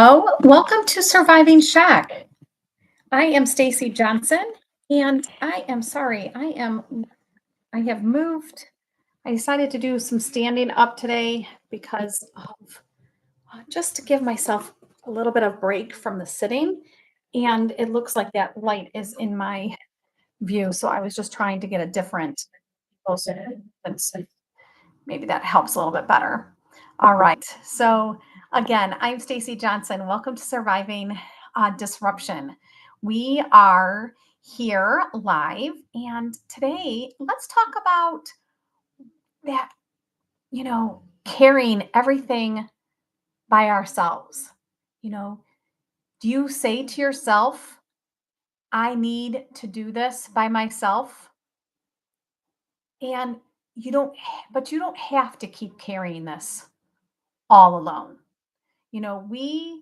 Hello, welcome to Surviving Shack. I am Stacy Johnson, and I am sorry. I have moved. I decided to do some standing up today because of just to give myself a little bit of break from the sitting. And it looks like that light is in my view. So I was just trying to get a different closer. Maybe that helps a little bit better. All right. So, again, I'm Stacy Johnson. Welcome to Surviving Disruption. We are here live, and today let's talk about that, carrying everything by ourselves. You know, do you say to yourself, I need to do this by myself? And but you don't have to keep carrying this all alone. We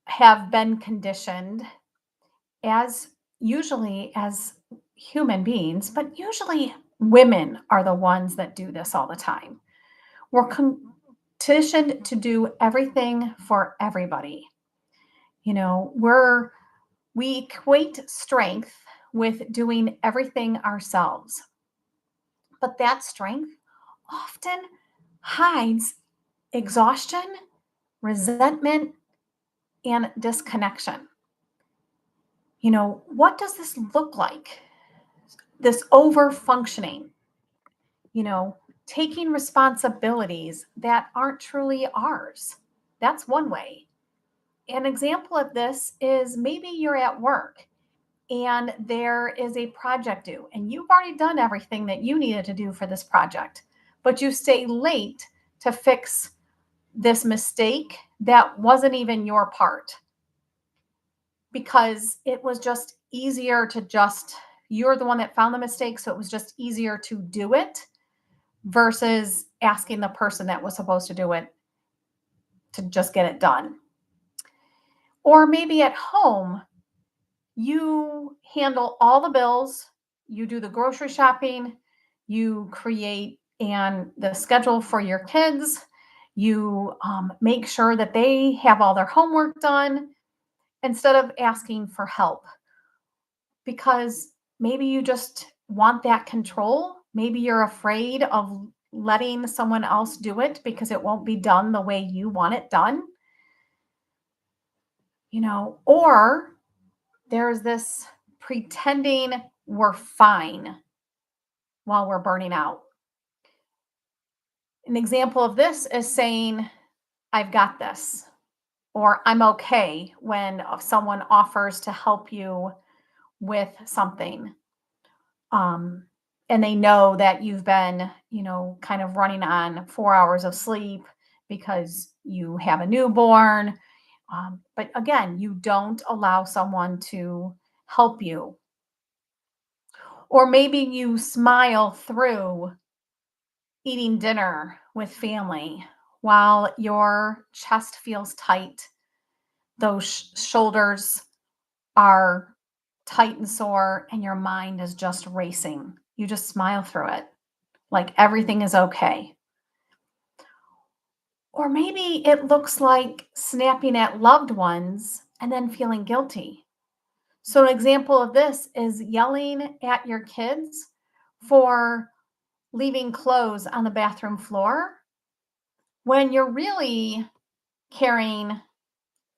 have been conditioned as usually as human beings, but usually women are the ones that do this all the time. We're conditioned to do everything for everybody. We equate strength with doing everything ourselves. But that strength often hides exhaustion, resentment, and disconnection. What does this look like? This over functioning, you know, taking responsibilities that aren't truly ours. That's one way. An example of this is maybe you're at work and there is a project due, and you've already done everything that you needed to do for this project, but you stay late to fix this mistake that wasn't even your part because it was just easier to just you're the one that found the mistake, so it was just easier to do it versus asking the person that was supposed to do it to just get it done. Or maybe at home, you handle all the bills, you do the grocery shopping, you create and the schedule for your kids, you make sure that they have all their homework done instead of asking for help because maybe you just want that control. Maybe you're afraid of letting someone else do it because it won't be done the way you want it done, or there's this pretending we're fine while we're burning out. An example of this is saying, I've got this, or I'm okay when someone offers to help you with something. And they know that you've been, kind of running on 4 hours of sleep because you have a newborn. But again, you don't allow someone to help you. Or maybe you smile through eating dinner with family while your chest feels tight, those shoulders are tight and sore, and your mind is just racing. You just smile through it like everything is okay. Or maybe it looks like snapping at loved ones and then feeling guilty. So, an example of this is yelling at your kids for leaving clothes on the bathroom floor when you're really carrying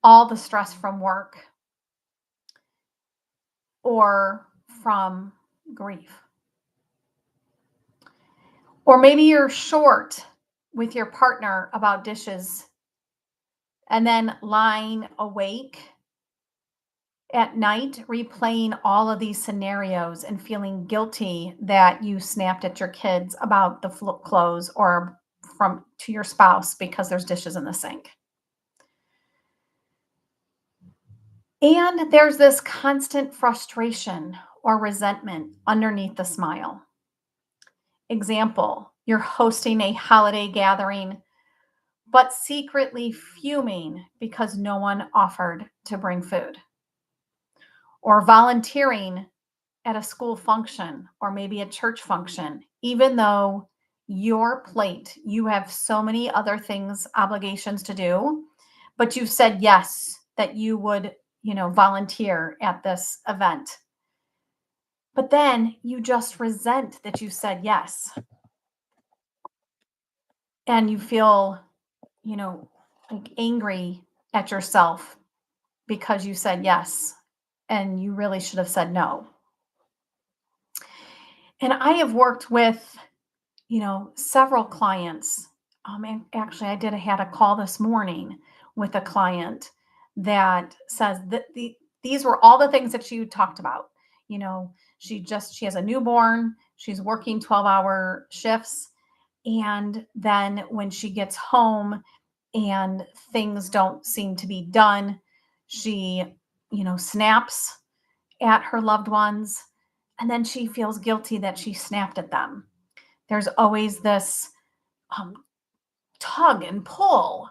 all the stress from work or from grief. Or maybe you're short with your partner about dishes and then lying awake at night, replaying all of these scenarios and feeling guilty that you snapped at your kids about the clothes or from to your spouse because there's dishes in the sink. And there's this constant frustration or resentment underneath the smile. Example, you're hosting a holiday gathering, but secretly fuming because no one offered to bring food. Or volunteering at a school function or maybe a church function, even though your plate, you have so many other things, obligations to do, but you said yes, that you would, volunteer at this event. But then you just resent that you said yes and you feel, you know, like angry at yourself because you said yes and you really should have said no. And I have worked with, several clients. And actually, I had a call this morning with a client that says that these were all the things that you talked about. You know, she has a newborn, she's working 12-hour shifts, and then when she gets home and things don't seem to be done, she, snaps at her loved ones, and then she feels guilty that she snapped at them. There's always this um, tug and pull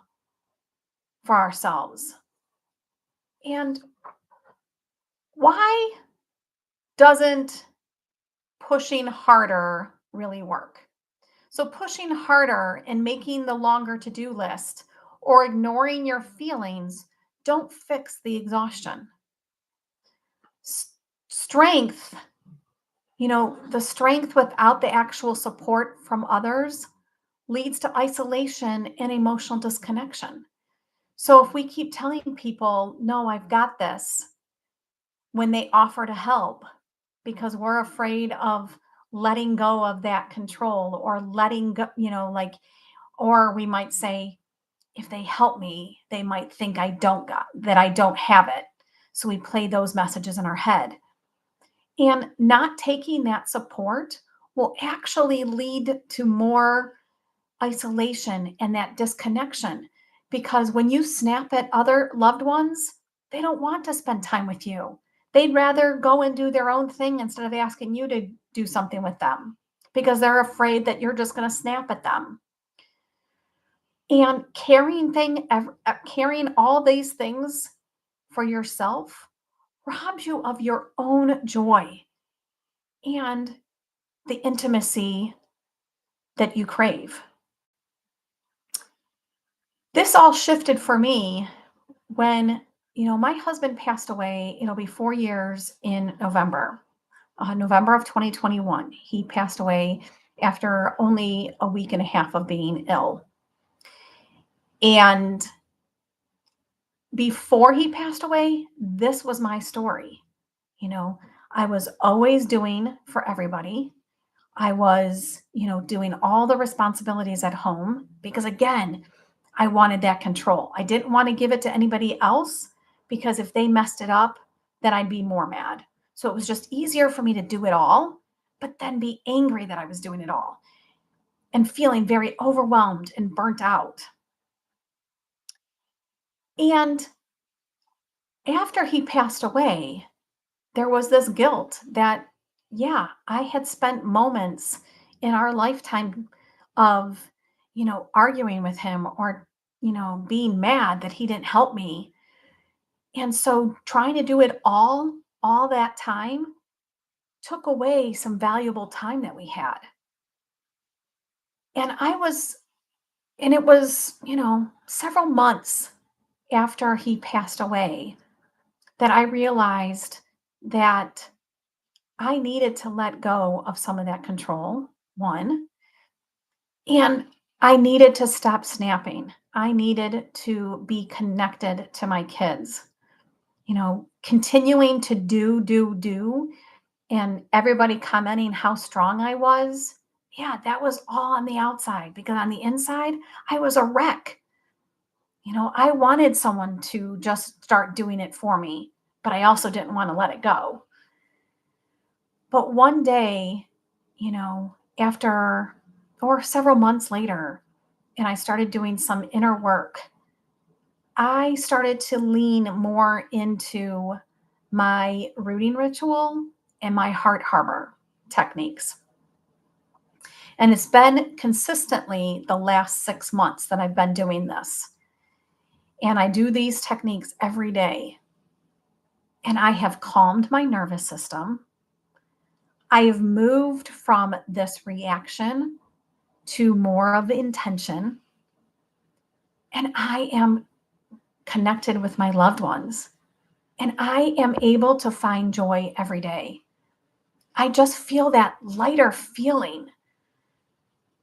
for ourselves. And why doesn't pushing harder really work? So, pushing harder and making the longer to do list or ignoring your feelings don't fix the exhaustion. Strength, the strength without the actual support from others leads to isolation and emotional disconnection. So if we keep telling people, no, I've got this, when they offer to help, because we're afraid of letting go of that control or letting go, or we might say, if they help me, they might think that I don't have it. So we play those messages in our head. And not taking that support will actually lead to more isolation and that disconnection. Because when you snap at other loved ones, they don't want to spend time with you. They'd rather go and do their own thing instead of asking you to do something with them because they're afraid that you're just going to snap at them. And carrying all these things for yourself robs you of your own joy and the intimacy that you crave. This all shifted for me when, my husband passed away. It'll be 4 years in November, November of 2021. He passed away after only a week and a half of being ill. And before he passed away, this was my story. You know, I was always doing for everybody. I was, doing all the responsibilities at home because, again, I wanted that control. I didn't want to give it to anybody else because if they messed it up, then I'd be more mad. So it was just easier for me to do it all, but then be angry that I was doing it all and feeling very overwhelmed and burnt out. And after he passed away, there was this guilt that, yeah, I had spent moments in our lifetime of, arguing with him or, being mad that he didn't help me. And so trying to do it all that time took away some valuable time that we had. And it was, several months after he passed away that I realized that I needed to let go of some of that control, one, and I needed to stop snapping. I needed to be connected to my kids, continuing to do, and everybody commenting how strong I was. Yeah, that was all on the outside because on the inside, I was a wreck. I wanted someone to just start doing it for me, but I also didn't want to let it go. But one day, after or several months later, and I started doing some inner work, I started to lean more into my rooting ritual and my heart harbor techniques. And it's been consistently the last 6 months that I've been doing this. And I do these techniques every day. And I have calmed my nervous system. I have moved from this reaction to more of intention. And I am connected with my loved ones. And I am able to find joy every day. I just feel that lighter feeling.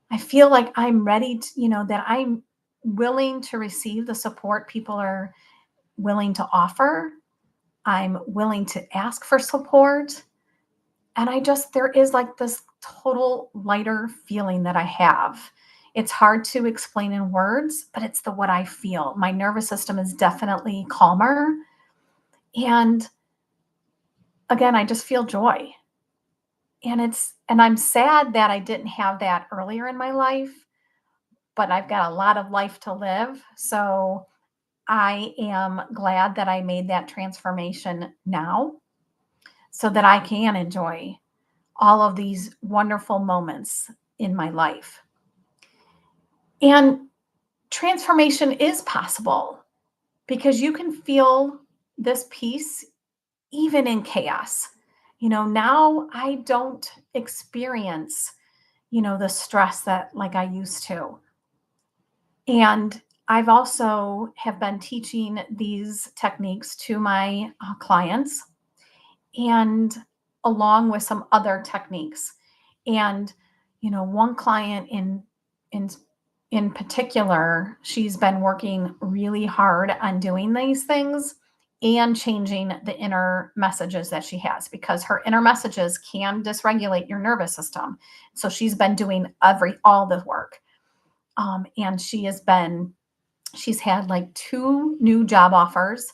I feel like I'm ready to, that I'm willing to receive the support people are willing to offer. I'm willing to ask for support. And there is like this total lighter feeling that I have. It's hard to explain in words, but it's what I feel. My nervous system is definitely calmer. And again, I just feel joy. And I'm sad that I didn't have that earlier in my life, but I've got a lot of life to live. So I am glad that I made that transformation now so that I can enjoy all of these wonderful moments in my life. And transformation is possible because you can feel this peace even in chaos. Now I don't experience, the stress that like I used to. And I've also have been teaching these techniques to my clients and along with some other techniques. And one client in in particular, she's been working really hard on doing these things and changing the inner messages that she has because her inner messages can dysregulate your nervous system. So she's been doing all the work. And she's had like 2 new job offers.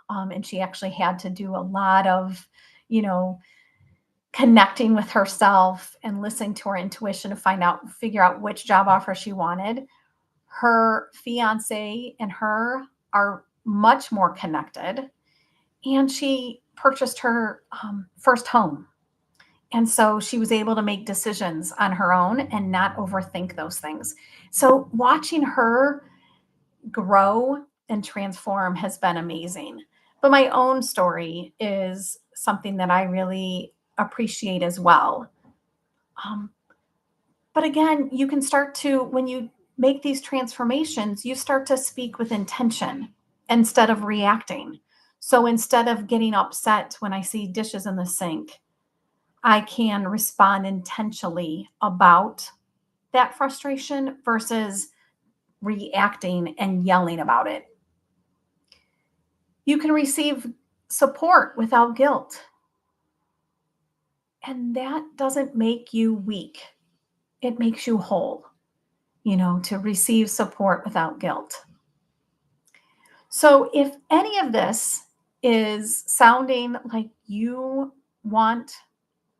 And she actually had to do a lot of, you know, connecting with herself and listening to her intuition to figure out which job offer she wanted. Her fiance and her are much more connected, and she purchased her first home. And so she was able to make decisions on her own and not overthink those things. So watching her grow and transform has been amazing. But my own story is something that I really appreciate as well. Um, but again, you can start to, when you make these transformations, you start to speak with intention instead of reacting. So instead of getting upset when I see dishes in the sink, I can respond intentionally about that frustration versus reacting and yelling about it. You can receive support without guilt. And that doesn't make you weak, it makes you whole, to receive support without guilt. So, if any of this is sounding like you want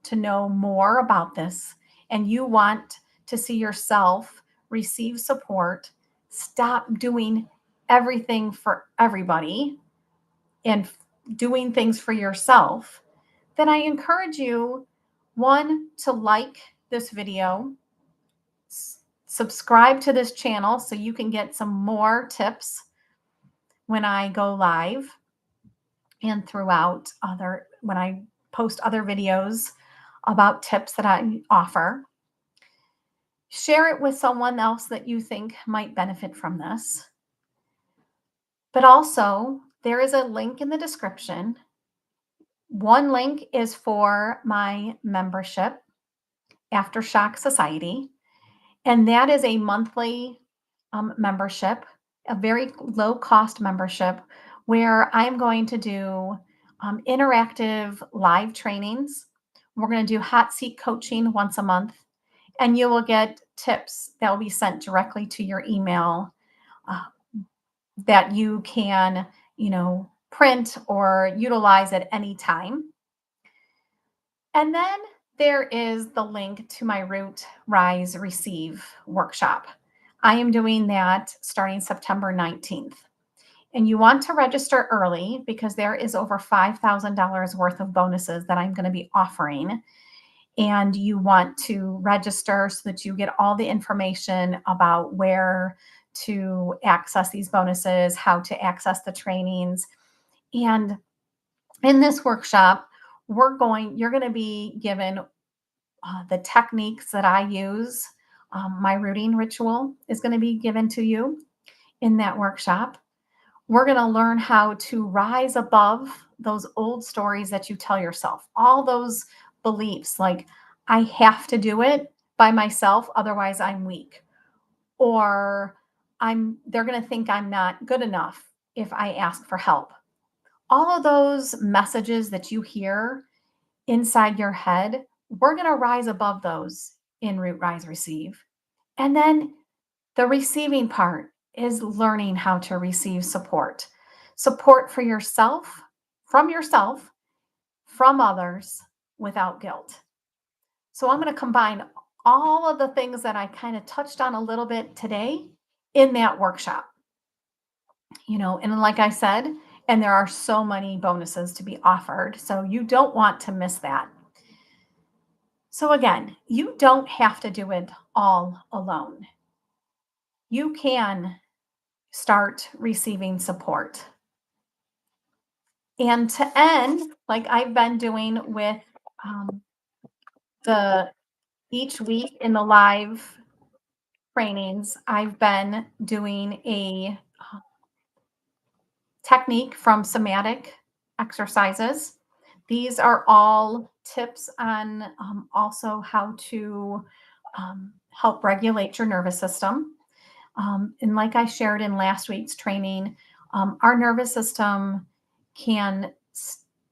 to know more about this and you want to see yourself receive support, stop doing everything for everybody and doing things for yourself, then I encourage you, one, to like this video, subscribe to this channel so you can get some more tips when I go live and when I post other videos about tips that I offer. Share it with someone else that you think might benefit from this. But also, there is a link in the description. One link is for my membership, Aftershock Society, and that is a monthly membership, a very low cost membership where I'm going to do interactive live trainings. We're going to do hot seat coaching once a month, and you will get tips that will be sent directly to your email uh, that you can, print or utilize at any time. And then there is the link to my Root, Rise, Receive workshop. I am doing that starting September 19th. And you want to register early because there is over $5,000 worth of bonuses that I'm going to be offering. And you want to register so that you get all the information about where to access these bonuses, how to access the trainings. And in this workshop, you're going to be given the techniques that I use. My rooting ritual is going to be given to you in that workshop. We're going to learn how to rise above those old stories that you tell yourself, all those beliefs like, I have to do it by myself, otherwise I'm weak, or they're going to think I'm not good enough if I ask for help. All of those messages that you hear inside your head, we're going to rise above those in Root Rise Receive. And then the receiving part is learning how to receive support. Support for yourself, from others without guilt. So I'm going to combine all of the things that I kind of touched on a little bit today in that workshop. And like I said, and there are so many bonuses to be offered, so you don't want to miss that. So again, you don't have to do it all alone. You can start receiving support. And to end, like I've been doing with the each week in the live trainings, I've been doing a technique from somatic exercises. These are all tips on also how to help regulate your nervous system. And like I shared in last week's training, our nervous system can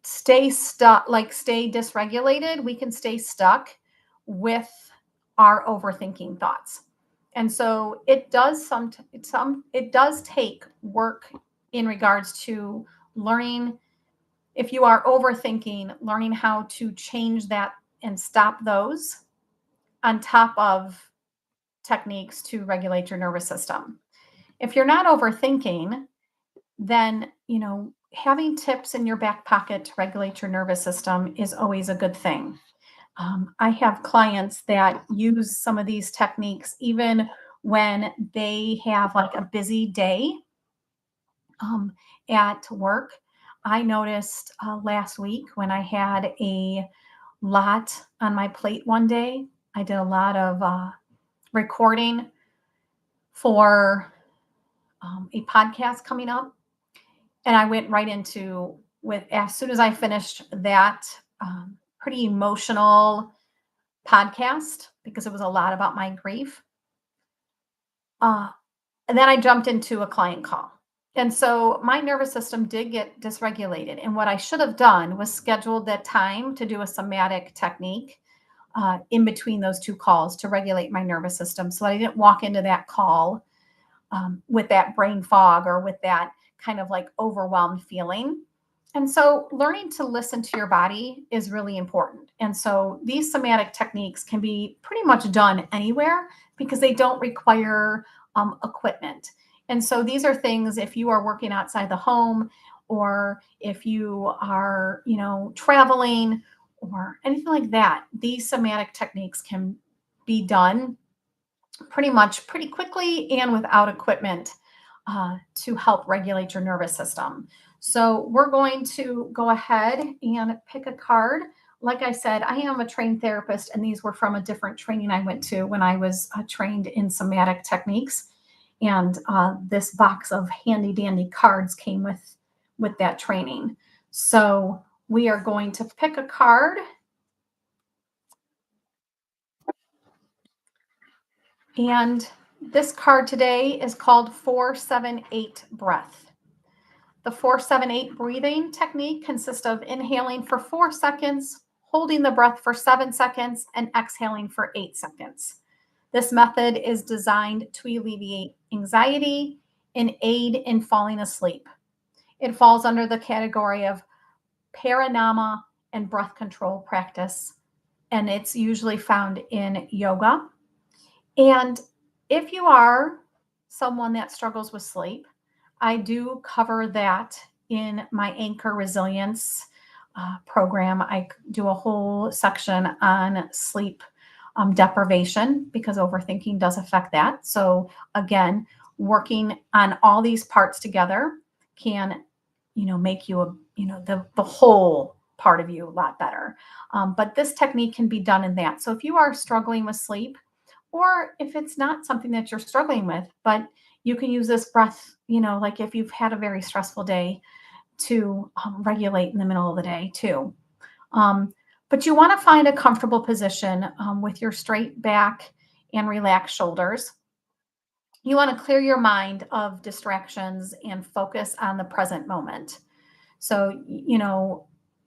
stay stuck, like stay dysregulated. We can stay stuck with our overthinking thoughts. And so it does take work in regards to learning, if you are overthinking, learning how to change that and stop those on top of techniques to regulate your nervous system. If you're not overthinking, then, having tips in your back pocket to regulate your nervous system is always a good thing. I have clients that use some of these techniques even when they have like a busy day at work. I noticed last week when I had a lot on my plate one day, I did a lot of recording for a podcast coming up. And I went right into with as soon as I finished that pretty emotional podcast because it was a lot about my grief. Uh, and then I jumped into a client call. And so my nervous system did get dysregulated. And what I should have done was scheduled that time to do a somatic technique in between those two calls to regulate my nervous system so I didn't walk into that call with that brain fog or with that kind of like overwhelmed feeling. And so learning to listen to your body is really important. And so these somatic techniques can be pretty much done anywhere because they don't require equipment. And so these are things if you are working outside the home or if you are, traveling or anything like that, these somatic techniques can be done pretty quickly and without equipment to help regulate your nervous system. So we're going to go ahead and pick a card. Like I said, I am a trained therapist, and these were from a different training I went to when I was trained in somatic techniques. And this box of handy dandy cards came with that training. So we are going to pick a card. And this card today is called 478 breath. The 478 breathing technique consists of inhaling for 4 seconds, holding the breath for 7 seconds, and exhaling for 8 seconds. This method is designed to alleviate anxiety and aid in falling asleep. It falls under the category of pranayama and breath control practice, and it's usually found in yoga. And if you are someone that struggles with sleep, I do cover that in my Anchor Resilience program. I do a whole section on sleep deprivation because overthinking does affect that. So, again, working on all these parts together can, make you the whole part of you a lot better. But this technique can be done in that. So, if you are struggling with sleep, or if it's not something that you're struggling with, but You can use this breath, like if you've had a very stressful day, to regulate in the middle of the day too. Um, but you want to find a comfortable position with your straight back and relaxed shoulders. You want to clear your mind of distractions and focus on the present moment. So,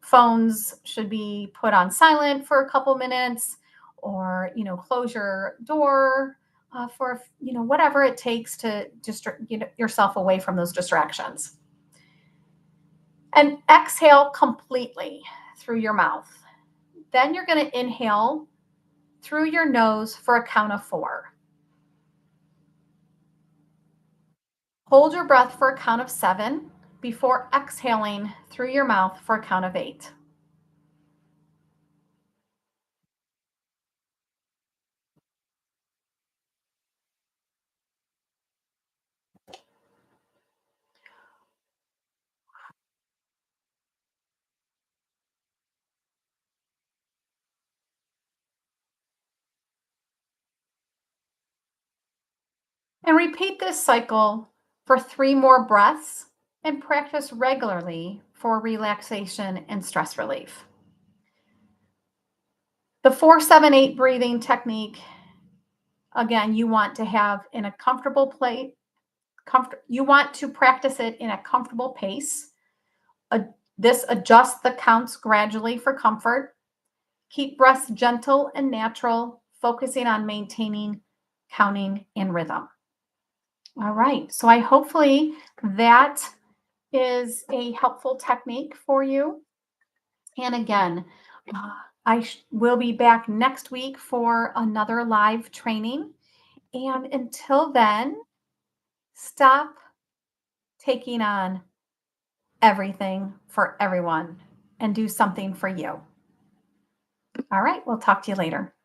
phones should be put on silent for a couple minutes, or, close your door for, whatever it takes to get yourself away from those distractions. And exhale completely through your mouth. Then you're going to inhale through your nose for a count of 4. Hold your breath for a count of 7 before exhaling through your mouth for a count of 8. And repeat this cycle for 3 more breaths and practice regularly for relaxation and stress relief. The 4-7-8 breathing technique, again, you want to have in a comfortable place. You want to practice it in a comfortable pace. This adjusts the counts gradually for comfort. Keep breaths gentle and natural, focusing on maintaining counting and rhythm. All right. So I hopefully that is a helpful technique for you. And again, uh, will be back next week for another live training. And until then, stop taking on everything for everyone and do something for you. All right. We'll talk to you later.